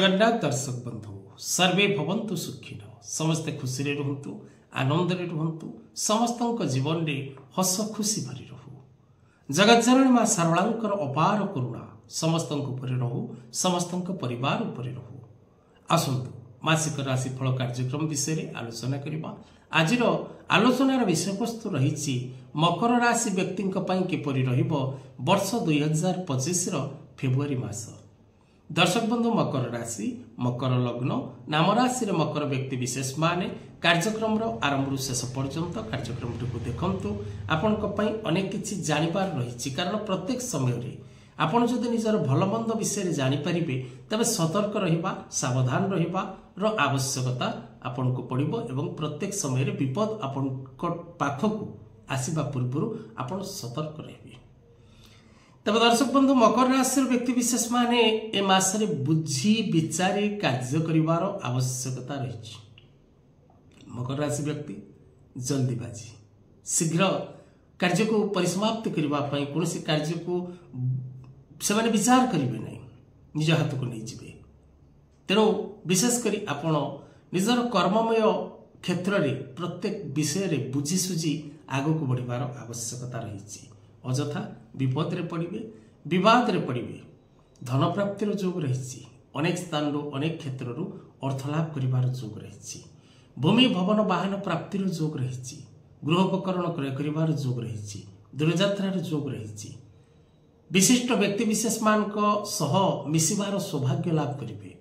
जगन्नाथ दर्शक बंधु सर्वे भवन्तु सुखिन समस्ते खुशी रे रहंतु आनंद रे रहंतु समस्त जीवन रे हस खुशी भरी रहू। जगत जननी मां सरलांकर अपार करुणा समस्त उपरे रहू, समस्त परिवार उपरे रहू। आसंतु मासिक राशिफल कार्यक्रम विषय आलोचना करबा। आजिर आलोचनार विषयवस्तु रही मकर राशि व्यक्ति किपरि रहिबो वर्ष 2025 फेब्रुआरी मास। दर्शक बंधु मकर राशि मकर लग्न नाम राशि मकर व्यक्ति विशेष माने कार्यक्रम आरंभ शेष पर्यंत कार्यक्रम को देखंतु। आपण अनेक किछि जानिबार रही कारण प्रत्येक समय रे आपण जदि निजर भल मंद विषय जानि परिबे तबे सतर्क रहिबा सावधान रहिबा रो आवश्यकता आपण को पड़िबो एवं प्रत्येक समय रे विपद आपण को पाखकु आसीबा पूर्व आपण सतर्क रहिबे। तब दर्शक बंधु मकर राशि व्यक्ति विशेष माने ए मासरे बुद्धि विचारी कार्य करिवार आवश्यकता रही। मकर राशि व्यक्ति जल्दीबाजी शीघ्र कार्य को परिसमाप्त करबा पई कोनोसी कार्य को सेमाने विचार करिवे नै, निज हाथ को नै जिवे। तेरो विशेष करी आपण निजर कर्ममय क्षेत्र रे प्रत्येक विषय रे बुझी सुझी आगो को बढ़िबार आवश्यकता रही। अजथा विपद रे पड़िबे, विवाद रे पड़िबे, धन प्राप्तिर जोग रही। अनेक स्थान रो अनेक क्षेत्र रो अर्थ लाभ करिवार जोग रही। भूमि भवन वाहन प्राप्तिर जोग रही। गृहोपकरण क्रय करिवार जोग रही। दूरयात्रार जोग रही। विशिष्ट व्यक्ति विशेष मानक सह मिसिबार सौभाग्य लाभ करिवे।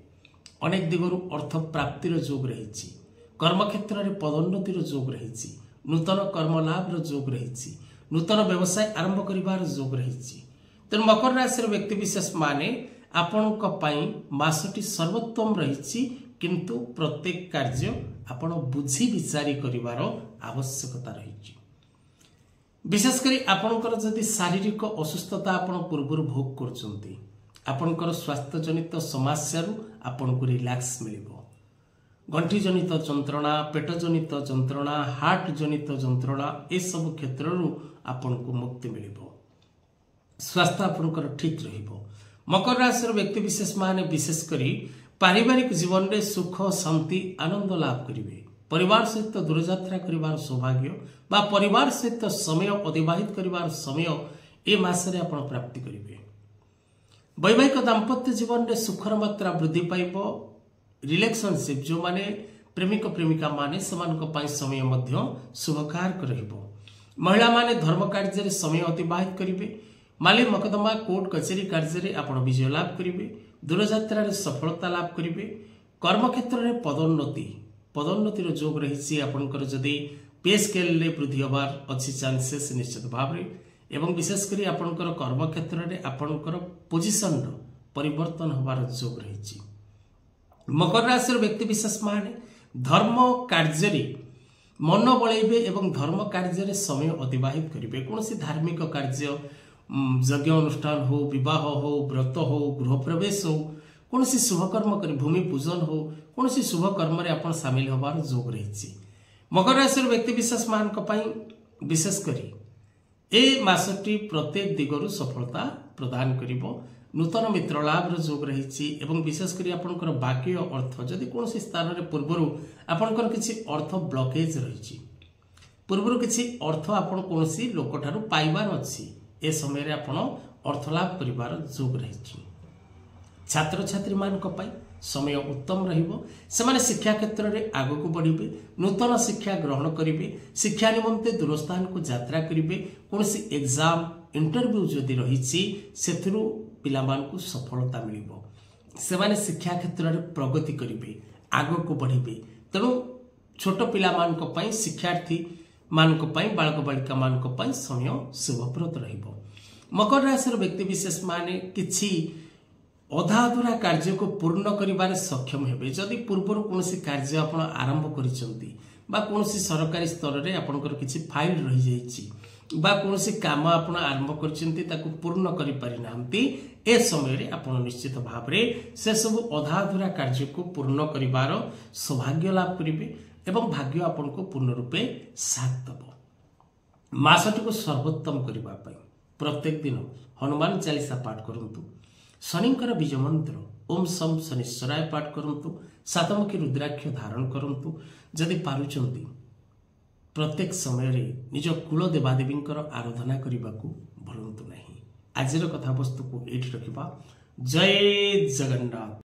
अनेक दिगरु अर्थ प्राप्तिर जोग रही। कर्म क्षेत्र रे पदोन्नतिर जोग रही। नूतन कर्म लाभ रो जोग रही। नूतन व्यवसाय आरंभ करिवार जोग रही। तेणु मकर राशि व्यक्ति विशेष माने आपण मासटी सर्वोत्तम रही, किंतु प्रत्येक कार्य आपण बुझी विचारी करिवार आवश्यकता रही। विशेषकर आपणकर जदि शारीरिक असुस्थता आपण पूर्व भोग करचंती, आपणकर स्वास्थ्य जनित समस्या आपण को रिलैक्स मिलिबो। गंठी जनित जंत्रणा, पेट जनित जंत्रणा, हार्ट जनित जंत्रणा ए सब क्षेत्र आपन को मुक्ति मिलिबो। स्वास्थ्य आपनकर ठीक रहिबो। मकर राशि व्यक्ति विशेष माने विशेष करी पारिवारिक जीवन रे सुख शांति आनंद लाभ करिवे। परिवार सहित दूरयात्रा करिवार सौभाग्य बा परिवार सहित समय अतिबाहित करिवार समय ए मासरे आपण प्राप्ति करिवे। वैवाहिक दाम्पत्य जीवन रे सुखर मात्रा वृद्धि पाइबो। रिलेशनशिप जो माने प्रेमिक प्रेमिका माने समान समय मध्य शुभकारक रहिबो। महिला माने धर्म कार्य रे समय अतिबाहित करिवे। माली मकदमा कोर्ट कचेरी कार्य रे आपण विजय लाभ करिवे। दूरयात्रा रे सफलता लाभ करिवे। कर्म क्षेत्र रे पदोन्नतिर जोग रही। आपनकर जदि पे स्केल रे वृद्धि होबार अच्छी चांसेस निश्चित भाव रे एवं विशेषकर आपनकर कर्म क्षेत्र रे आपनकर पोजिशन रो परिवर्तन होबार जोग रही। मकर राशि व्यक्ति विशेष माने धर्म कार्य रे मन बलैबे एवं धर्म कार्य रे समय अतिबाहित करिवे। कोनोसी धार्मिक कार्य यज्ञ अनुष्ठान हो, विवाह हो, व्रत हो, गृह प्रवेश हो, कोनोसी शुभ कर्म करी भूमि पूजन हो, कोनोसी शुभ कर्म रे आपण शामिल होबार जोग रही। मकर राशि व्यक्ति विशेष मानक पई विशेष करी ए मासटी प्रत्येक दिगरु सफलता प्रदान करिवो। नूतन मित्र लाभ जोग रही एवं विशेषकर आपंकर बाकी अर्थ जदि कौन स्थान में पूर्वर आपंकर किसी अर्थ ब्लकेज रही, पूर्वर किसी अर्थ आपन कौन लोक ठारू पाइबार अच्छी ए समय आपन अर्थ लाभ करिवार जोग रही। छात्र छात्री मानक पई समय उत्तम रहिबो। सेमाने शिक्षा क्षेत्र में आगो को बढ़िबे। नूतन शिक्षा ग्रहण करिवे। शिक्षा निमंते दूर स्थान को यात्रा करिवे। कोनोसी एग्जाम इंटरव्यू जदि रही सेथिरु पिलामान को सफलता मिलिबो। सेमाने शिक्षा क्षेत्र में प्रगति करिवे, आगो को बढ़िबे। तेणु छोट पिलामान को पई शिक्षार्थी मान को पई बालक बालिका मान को पई समय शुभप्रद रहिबो। मकर राशि व्यक्ति विशेष माने किछि अधाधुरा कार्य को पूर्ण करिबारे सक्षम हेबे। जदि पूर्वर कोनोसी कार्य आपण आरंभ करिसंती बा कोनोसी सरकारी स्तर रे आपनकर किछि फाइल रहि जाइछि बा कोनोसी काम आपण आरंभ करिसंती ताकू पूर्ण करि पारि नाहंती, ए समय रे आपण निश्चित भाव रे से सब अधाधुरा कार्य को पूर्ण करिबार सौभाग्य लाभ करिवे एवं भाग्य आपण को पूर्ण रूपे साथ दबो। मासटी को सर्वोत्तम करिबा पई प्रत्येक दिन हनुमान चालीसा पाठ करंतु। शनिंकर बीज मंत्र ओम सम शनिश्चराय पाठ करंतु सातमुखी रुद्राक्ष धारण करंतु जदि पारुचंती प्रत्येक समय रे निज कुल देवादेवींकर आराधना करने को भूलु नहीं। आजिर कथावस्तु को एठी रखिबा। जय जगन्नाथ।